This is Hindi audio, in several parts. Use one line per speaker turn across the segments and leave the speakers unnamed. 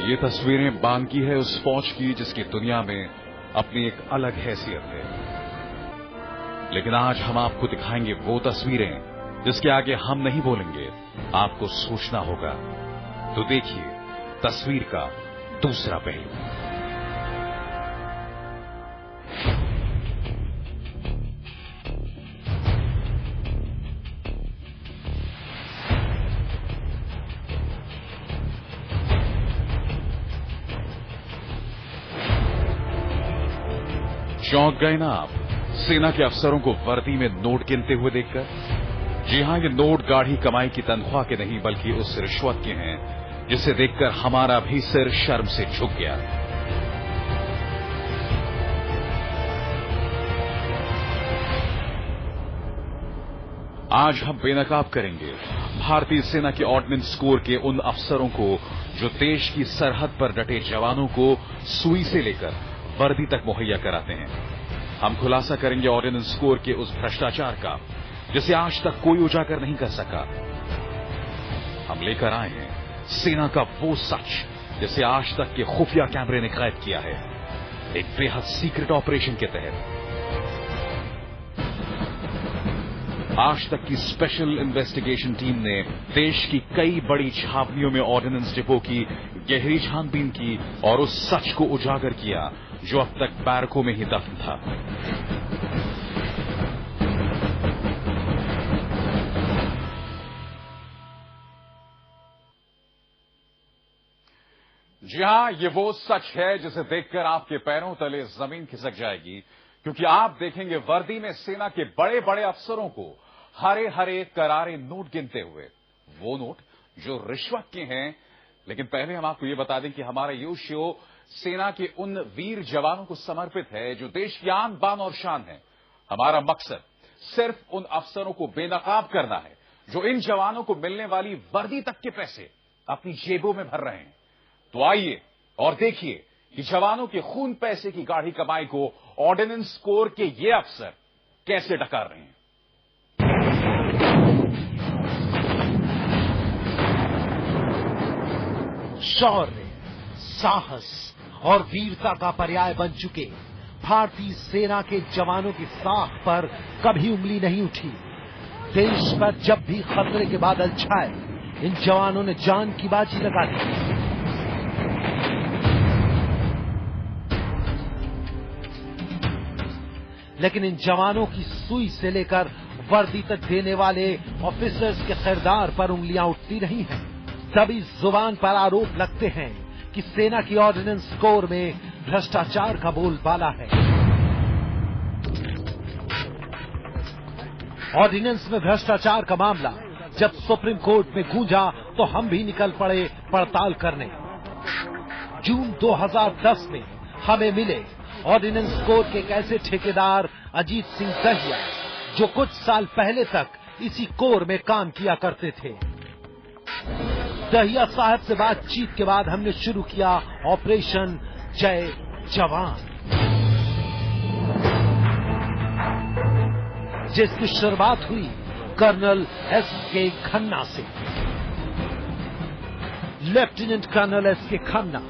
ये तस्वीरें बांकी है उस फौज की जिसकी दुनिया में अपनी एक अलग हैसियत है। लेकिन आज हम आपको दिखाएंगे वो तस्वीरें जिसके आगे हम नहीं बोलेंगे, आपको सोचना होगा। तो देखिए तस्वीर का दूसरा पहलू। चौंक गए ना आप सेना के अफसरों को वर्दी में नोट गिनते हुए देखकर? जी हां, ये नोट गाढ़ी कमाई की तनख्वाह के नहीं बल्कि उस रिश्वत के हैं जिसे देखकर हमारा भी सिर शर्म से झुक गया। आज हम बेनकाब करेंगे भारतीय सेना के ऑर्डिनेंस कोर के उन अफसरों को जो देश की सरहद पर डटे जवानों को सुई से लेकर वर्दी तक मुहैया कराते हैं। हम खुलासा करेंगे ऑर्डिनेंस कोर के उस भ्रष्टाचार का जिसे आज तक कोई उजागर नहीं कर सका। हम लेकर आए हैं सेना का वो सच जिसे आज तक के खुफिया कैमरे ने कैद किया है, एक बेहद सीक्रेट ऑपरेशन के तहत। आज तक की स्पेशल इन्वेस्टिगेशन टीम ने देश की कई बड़ी छावनियों में ऑर्डिनेंस डिपो की गहरी छानबीन की और उस सच को उजागर किया जो अब तक बैरकों में ही दफन था। जी हां, ये वो सच है जिसे देखकर आपके पैरों तले जमीन खिसक जाएगी, क्योंकि आप देखेंगे वर्दी में सेना के बड़े बड़े अफसरों को हरे हरे करारे नोट गिनते हुए। वो नोट जो रिश्वत के हैं। लेकिन पहले हम आपको ये बता दें कि हमारा ये शो सेना के उन वीर जवानों को समर्पित है जो देश की आन बान और शान है। हमारा मकसद सिर्फ उन अफसरों को बेनकाब करना है जो इन जवानों को मिलने वाली वर्दी तक के पैसे अपनी जेबों में भर रहे हैं। तो आइए और देखिए कि जवानों के खून पैसे की गाढ़ी कमाई को ऑर्डिनेंस कोर के ये अफसर कैसे डकार रहे हैं।
शौर्य, साहस और वीरता का पर्याय बन चुके भारतीय सेना के जवानों की साख पर कभी उंगली नहीं उठी। देश पर जब भी खतरे के बादल छाए, इन जवानों ने जान की बाजी लगा दी। लेकिन इन जवानों की सुई से लेकर वर्दी तक देने वाले ऑफिसर्स के किरदार पर उंगलियां उठती नहीं हैं। तभी जुबान पर आरोप लगते हैं कि सेना की ऑर्डिनेंस कोर में भ्रष्टाचार का बोलबाला है। ऑर्डिनेंस में भ्रष्टाचार का मामला जब सुप्रीम कोर्ट में गूंजा तो हम भी निकल पड़े पड़ताल करने। जून 2010 में हमें मिले ऑर्डिनेंस कोर के एक ऐसे ठेकेदार अजीत सिंह दहिया जो कुछ साल पहले तक इसी कोर में काम किया करते थे। दहिया साहब से बातचीत के बाद हमने शुरू किया ऑपरेशन जय जवान, जिसकी शुरुआत हुई कर्नल एस.के. खन्ना से। Lieutenant colonel S K. Khanna,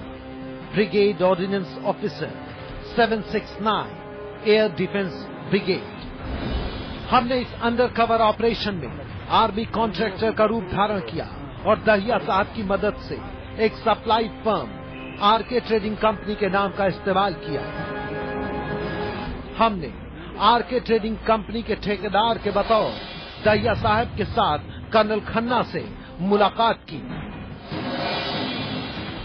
brigade ordnance officer 769 air defence brigade. हमने इस अंडरकवर ऑपरेशन में आर्मी कॉन्ट्रैक्टर का रूप धारण किया और दहिया साहब की मदद से एक supply firm RK trading company के नाम का इस्तेमाल किया। हमने आरके ट्रेडिंग कंपनी के ठेकेदार के बतौर दहिया साहब के साथ कर्नल खन्ना से मुलाकात की।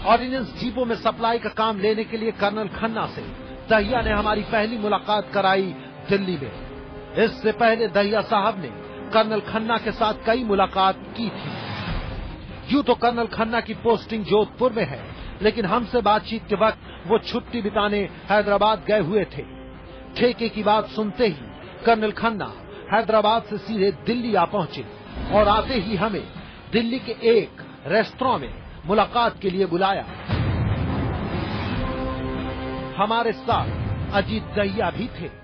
ऑर्डिनेंस डिपो में सप्लाई का काम लेने के लिए कर्नल खन्ना से दहिया ने हमारी पहली मुलाकात कराई दिल्ली में। इससे पहले दहिया साहब ने कर्नल खन्ना के साथ कई मुलाकात की थी। यूं तो कर्नल खन्ना की पोस्टिंग जोधपुर में है, लेकिन हमसे बातचीत के वक्त वो छुट्टी बिताने हैदराबाद गए हुए थे। ठेके की बात सुनते ही कर्नल खन्ना हैदराबाद से सीधे दिल्ली आ पहुंचे और आते ही हमें दिल्ली के एक रेस्तरां में मुलाकात के लिए बुलाया। हमारे साथ अजीत दहिया भी थे।